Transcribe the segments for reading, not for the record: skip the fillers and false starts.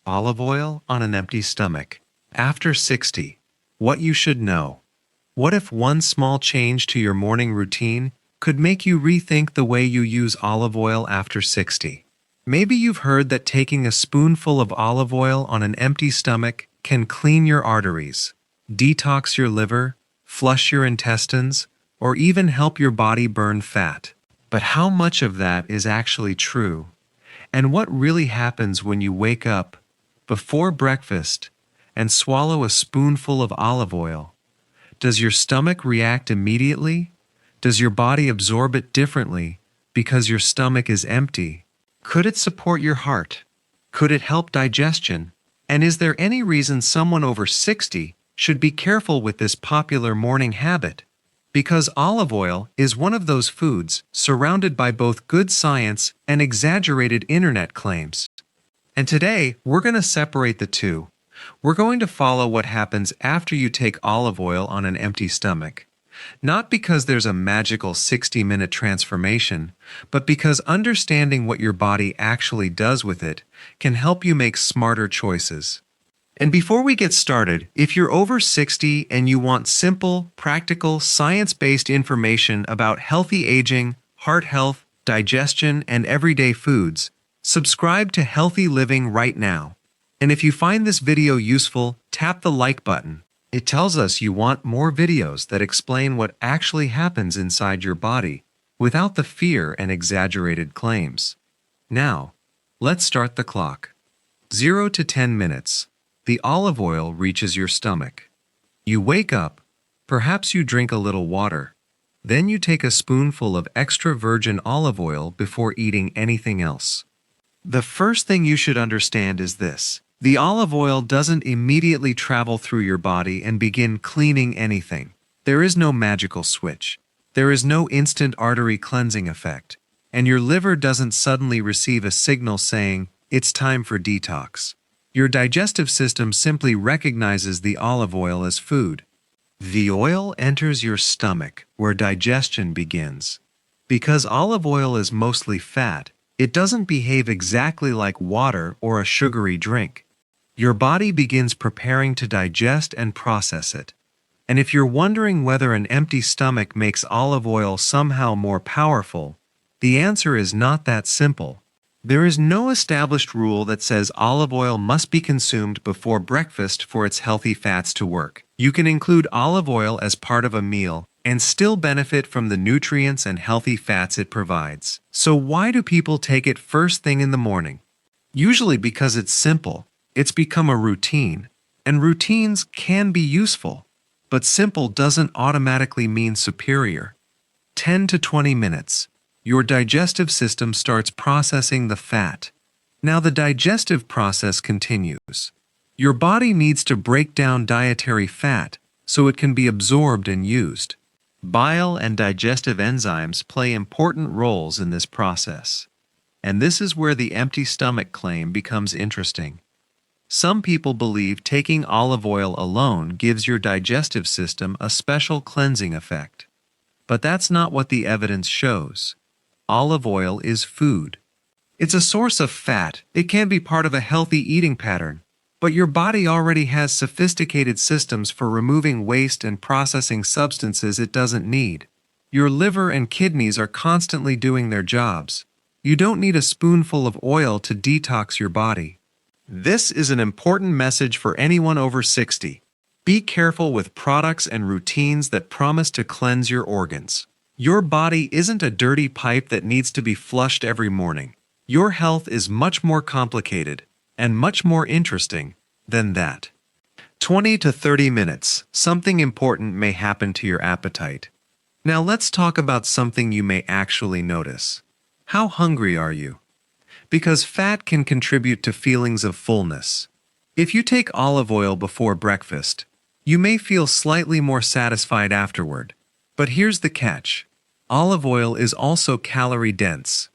Olive oil on an empty stomach. After 60. What you should know. What if one small change to your morning routine could make you rethink the way you use olive oil after 60? Maybe you've heard that taking a spoonful of olive oil on an empty stomach can clean your arteries, detox your liver, flush your intestines, or even help your body burn fat. But how much of that is actually true? And what really happens when you wake up before breakfast and swallow a spoonful of olive oil? Does your stomach react immediately? Does your body absorb it differently because your stomach is empty? Could it support your heart? Could it help digestion? And is there any reason someone over 60 should be careful with this popular morning habit? Because olive oil is one of those foods surrounded by both good science and exaggerated internet claims. And today, we're going to separate the two. We're going to follow what happens after you take olive oil on an empty stomach. Not because there's a magical 60-minute transformation, but because understanding what your body actually does with it can help you make smarter choices. And before we get started, if you're over 60 and you want simple, practical, science-based information about healthy aging, heart health, digestion, and everyday foods, subscribe to Healthy Living right now. And if you find this video useful, tap the like button. It tells us you want more videos that explain what actually happens inside your body without the fear and exaggerated claims. Now, let's start the clock. 0 to 10 minutes. The olive oil reaches your stomach. You wake up. Perhaps you drink a little water. Then you take a spoonful of extra virgin olive oil before eating anything else. The first thing you should understand is this. The olive oil doesn't immediately travel through your body and begin cleaning anything. There is no magical switch. There is no instant artery cleansing effect. And your liver doesn't suddenly receive a signal saying, "It's time for detox." Your digestive system simply recognizes the olive oil as food. The oil enters your stomach, where digestion begins. Because olive oil is mostly fat, it doesn't behave exactly like water or a sugary drink. Your body begins preparing to digest and process it. And if you're wondering whether an empty stomach makes olive oil somehow more powerful, the answer is not that simple. There is no established rule that says olive oil must be consumed before breakfast for its healthy fats to work. You can include olive oil as part of a meal and still benefit from the nutrients and healthy fats it provides. So why do people take it first thing in the morning? Usually because it's simple. It's become a routine. And routines can be useful. But simple doesn't automatically mean superior. 10 to 20 minutes. Your digestive system starts processing the fat. Now the digestive process continues. Your body needs to break down dietary fat so it can be absorbed and used. Bile and digestive enzymes play important roles in this process. And this is where the empty stomach claim becomes interesting. Some people believe taking olive oil alone gives your digestive system a special cleansing effect. But that's not what the evidence shows. Olive oil is food. It's a source of fat. It can be part of a healthy eating pattern. But your body already has sophisticated systems for removing waste and processing substances it doesn't need. Your liver and kidneys are constantly doing their jobs. You don't need a spoonful of oil to detox your body. This is an important message for anyone over 60. Be careful with products and routines that promise to cleanse your organs. Your body isn't a dirty pipe that needs to be flushed every morning. Your health is much more complicated and much more interesting than that. 20 to 30 minutes, something important may happen to your appetite. Now let's talk about something you may actually notice. How hungry are you? Because fat can contribute to feelings of fullness. If you take olive oil before breakfast, you may feel slightly more satisfied afterward. But here's the catch. Olive oil is also calorie-dense.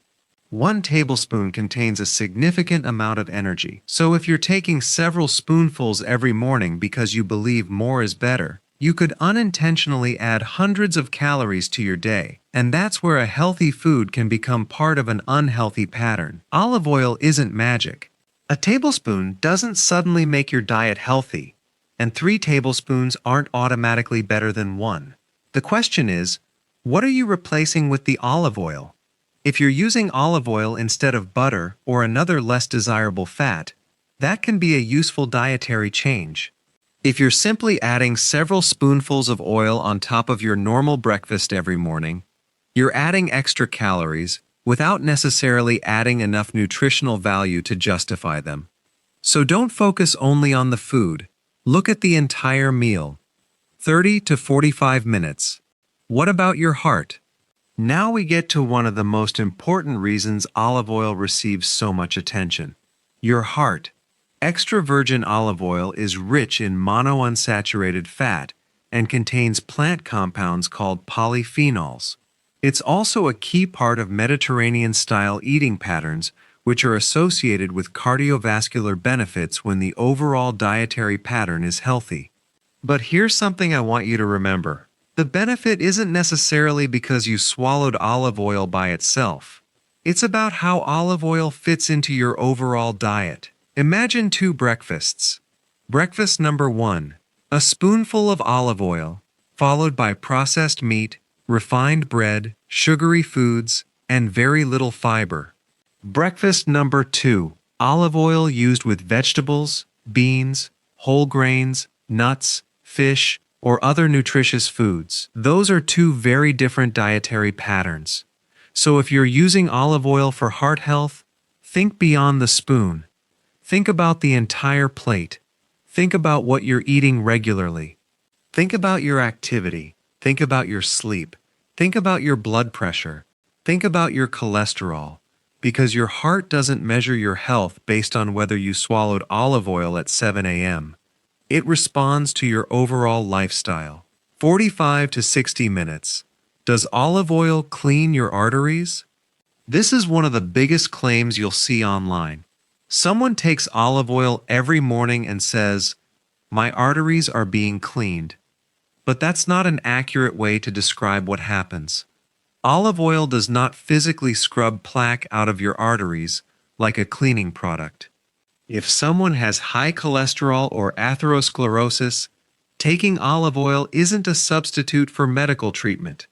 1 tablespoon contains a significant amount of energy. So if you're taking several spoonfuls every morning because you believe more is better, you could unintentionally add hundreds of calories to your day. And that's where a healthy food can become part of an unhealthy pattern. Olive oil isn't magic. A tablespoon doesn't suddenly make your diet healthy, and 3 tablespoons aren't automatically better than 1. The question is, what are you replacing with the olive oil? If you're using olive oil instead of butter or another less desirable fat, that can be a useful dietary change. If you're simply adding several spoonfuls of oil on top of your normal breakfast every morning, you're adding extra calories without necessarily adding enough nutritional value to justify them. So don't focus only on the food. Look at the entire meal. 30 to 45 minutes. What about your heart? Now we get to one of the most important reasons olive oil receives so much attention. Your heart. Extra virgin olive oil is rich in monounsaturated fat and contains plant compounds called polyphenols. It's also a key part of Mediterranean-style eating patterns, which are associated with cardiovascular benefits when the overall dietary pattern is healthy. But here's something I want you to remember. The benefit isn't necessarily because you swallowed olive oil by itself. It's about how olive oil fits into your overall diet. Imagine 2 breakfasts. Breakfast number 1, a spoonful of olive oil, followed by processed meat, refined bread, sugary foods, and very little fiber. Breakfast number 2, olive oil used with vegetables, beans, whole grains, nuts, fish, or other nutritious foods. Those are 2 very different dietary patterns. So if you're using olive oil for heart health, think beyond the spoon. Think about the entire plate. Think about what you're eating regularly. Think about your activity. Think about your sleep. Think about your blood pressure. Think about your cholesterol. Because your heart doesn't measure your health based on whether you swallowed olive oil at 7 a.m. It responds to your overall lifestyle. 45 to 60 minutes. Does olive oil clean your arteries? This is one of the biggest claims you'll see online. Someone takes olive oil every morning and says, "My arteries are being cleaned." But that's not an accurate way to describe what happens. Olive oil does not physically scrub plaque out of your arteries like a cleaning product. If someone has high cholesterol or atherosclerosis, taking olive oil isn't a substitute for medical treatment.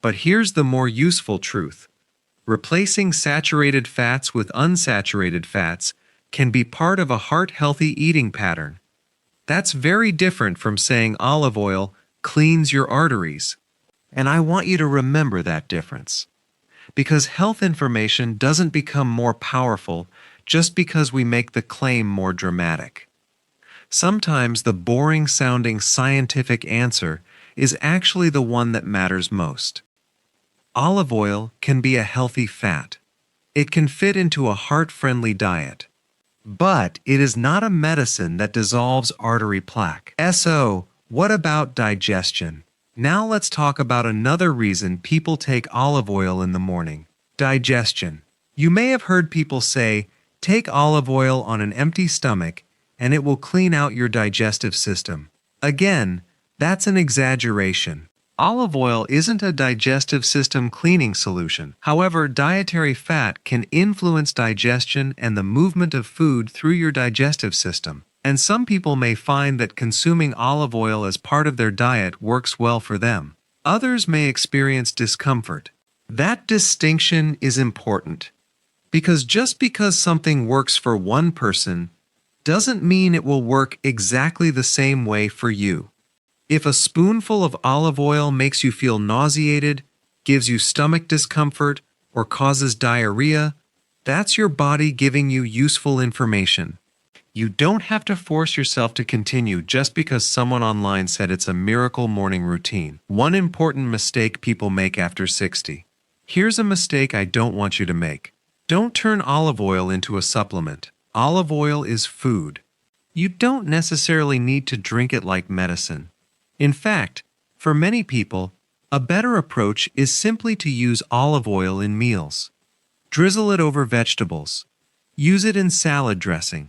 But here's the more useful truth. Replacing saturated fats with unsaturated fats can be part of a heart-healthy eating pattern. That's very different from saying olive oil cleans your arteries. And I want you to remember that difference. Because health information doesn't become more powerful just because we make the claim more dramatic. Sometimes the boring-sounding scientific answer is actually the one that matters most. Olive oil can be a healthy fat. It can fit into a heart-friendly diet. But it is not a medicine that dissolves artery plaque. So, what about digestion? Now let's talk about another reason people take olive oil in the morning. Digestion. You may have heard people say, take olive oil on an empty stomach and it will clean out your digestive system. Again, that's an exaggeration. Olive oil isn't a digestive system cleaning solution. However, dietary fat can influence digestion and the movement of food through your digestive system. And some people may find that consuming olive oil as part of their diet works well for them. Others may experience discomfort. That distinction is important. Because just because something works for one person doesn't mean it will work exactly the same way for you. If a spoonful of olive oil makes you feel nauseated, gives you stomach discomfort, or causes diarrhea, that's your body giving you useful information. You don't have to force yourself to continue just because someone online said it's a miracle morning routine. One important mistake people make after 60. Here's a mistake I don't want you to make. Don't turn olive oil into a supplement. Olive oil is food. You don't necessarily need to drink it like medicine. In fact, for many people, a better approach is simply to use olive oil in meals. Drizzle it over vegetables. Use it in salad dressing.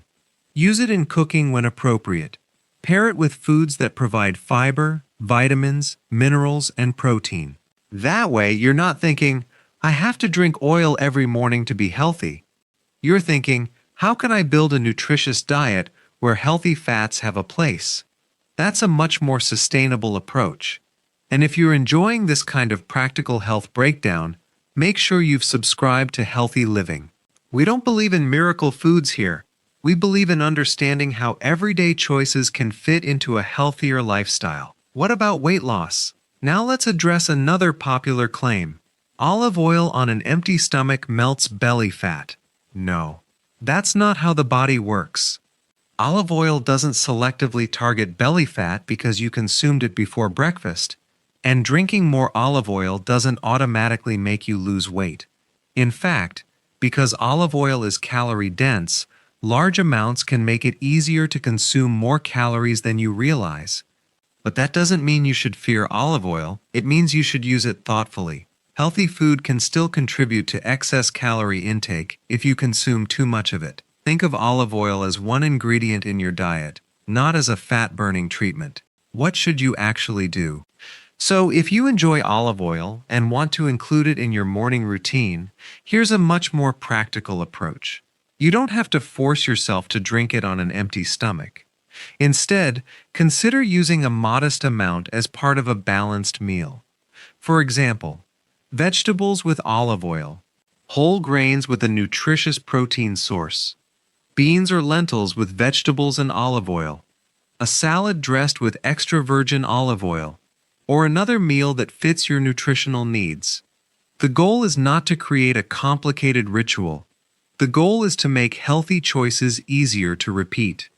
Use it in cooking when appropriate. Pair it with foods that provide fiber, vitamins, minerals, and protein. That way, you're not thinking, I have to drink oil every morning to be healthy. You're thinking, How can I build a nutritious diet where healthy fats have a place? That's a much more sustainable approach. And if you're enjoying this kind of practical health breakdown, make sure you've subscribed to Healthy Living. We don't believe in miracle foods here. We believe in understanding how everyday choices can fit into a healthier lifestyle. What about weight loss? Now let's address another popular claim. Olive oil on an empty stomach melts belly fat. No, that's not how the body works. Olive oil doesn't selectively target belly fat because you consumed it before breakfast, and drinking more olive oil doesn't automatically make you lose weight. In fact, because olive oil is calorie-dense, large amounts can make it easier to consume more calories than you realize. But that doesn't mean you should fear olive oil, it means you should use it thoughtfully. Healthy food can still contribute to excess calorie intake if you consume too much of it. Think of olive oil as one ingredient in your diet, not as a fat-burning treatment. What should you actually do? So, if you enjoy olive oil and want to include it in your morning routine, here's a much more practical approach. You don't have to force yourself to drink it on an empty stomach. Instead, consider using a modest amount as part of a balanced meal. For example, vegetables with olive oil, whole grains with a nutritious protein source, beans or lentils with vegetables and olive oil, a salad dressed with extra virgin olive oil, or another meal that fits your nutritional needs. The goal is not to create a complicated ritual. The goal is to make healthy choices easier to repeat.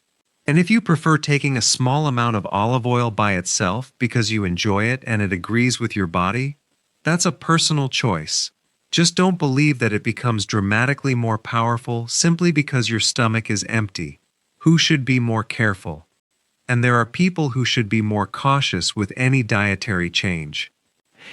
And if you prefer taking a small amount of olive oil by itself because you enjoy it and it agrees with your body, that's a personal choice. Just don't believe that it becomes dramatically more powerful simply because your stomach is empty. Who should be more careful? And there are people who should be more cautious with any dietary change.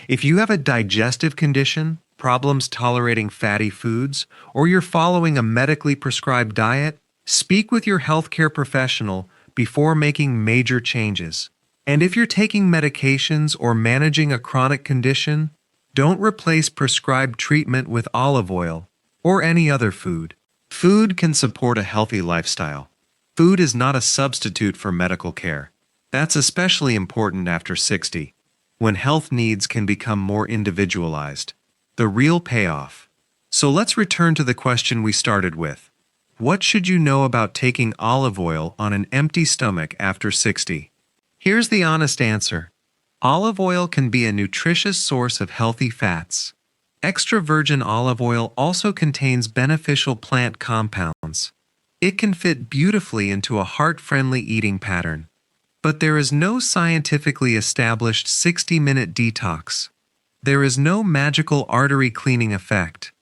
If you have a digestive condition, problems tolerating fatty foods, or you're following a medically prescribed diet, speak with your healthcare professional before making major changes. And if you're taking medications or managing a chronic condition, don't replace prescribed treatment with olive oil or any other food. Food can support a healthy lifestyle. Food is not a substitute for medical care. That's especially important after 60, when health needs can become more individualized. The real payoff. So let's return to the question we started with. What should you know about taking olive oil on an empty stomach after 60? Here's the honest answer. Olive oil can be a nutritious source of healthy fats. Extra virgin olive oil also contains beneficial plant compounds. It can fit beautifully into a heart-friendly eating pattern. But there is no scientifically established 60-minute detox. There is no magical artery cleaning effect.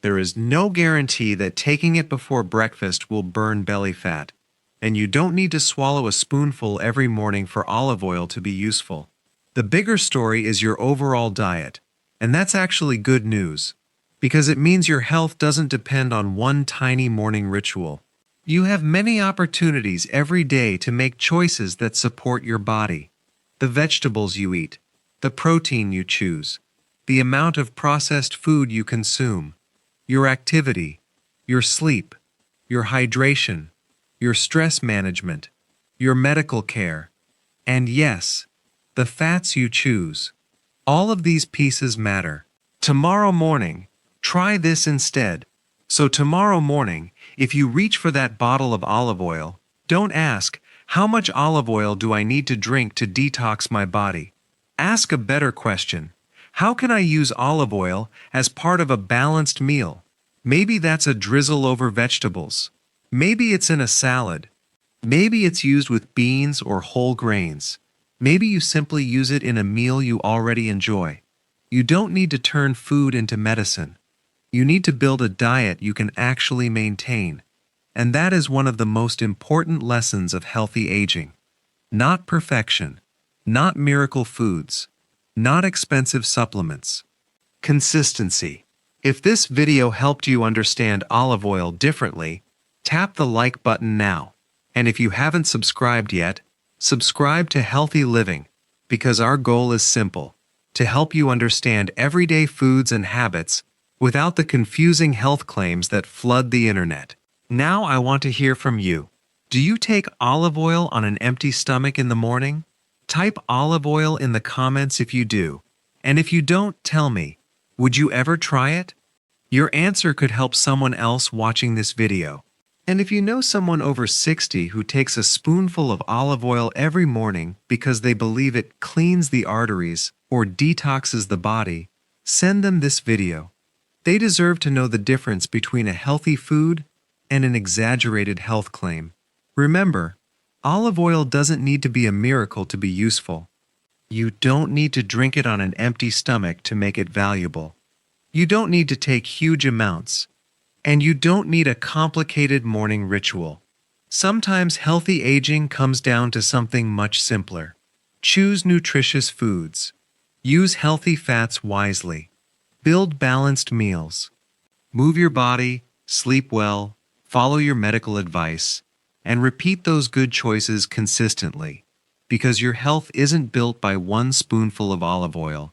There is no guarantee that taking it before breakfast will burn belly fat. And you don't need to swallow a spoonful every morning for olive oil to be useful. The bigger story is your overall diet. And that's actually good news, because it means your health doesn't depend on one tiny morning ritual. You have many opportunities every day to make choices that support your body. The vegetables you eat, the protein you choose, the amount of processed food you consume, your activity, your sleep, your hydration, your stress management, your medical care, and yes, the fats you choose. All of these pieces matter. Tomorrow morning, try this instead. So tomorrow morning, if you reach for that bottle of olive oil, don't ask, how much olive oil do I need to drink to detox my body? Ask a better question. How can I use olive oil as part of a balanced meal? Maybe that's a drizzle over vegetables. Maybe it's in a salad. Maybe it's used with beans or whole grains. Maybe you simply use it in a meal you already enjoy. You don't need to turn food into medicine. You need to build a diet you can actually maintain. And that is one of the most important lessons of healthy aging. Not perfection. Not miracle foods. Not expensive supplements. Consistency. If this video helped you understand olive oil differently, tap the like button now. And if you haven't subscribed yet, subscribe to Healthy Living, because our goal is simple, to help you understand everyday foods and habits without the confusing health claims that flood the internet. Now I want to hear from you. Do you take olive oil on an empty stomach in the morning? Type olive oil in the comments if you do. And if you don't, tell me, would you ever try it? Your answer could help someone else watching this video. And if you know someone over 60 who takes a spoonful of olive oil every morning because they believe it cleans the arteries or detoxes the body, send them this video. They deserve to know the difference between a healthy food and an exaggerated health claim. Remember, olive oil doesn't need to be a miracle to be useful. You don't need to drink it on an empty stomach to make it valuable. You don't need to take huge amounts. And you don't need a complicated morning ritual. Sometimes healthy aging comes down to something much simpler. Choose nutritious foods. Use healthy fats wisely. Build balanced meals. Move your body, sleep well, follow your medical advice, and repeat those good choices consistently. Because your health isn't built by one spoonful of olive oil.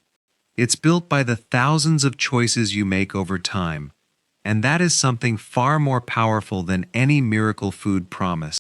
It's built by the thousands of choices you make over time. And that is something far more powerful than any miracle food promise.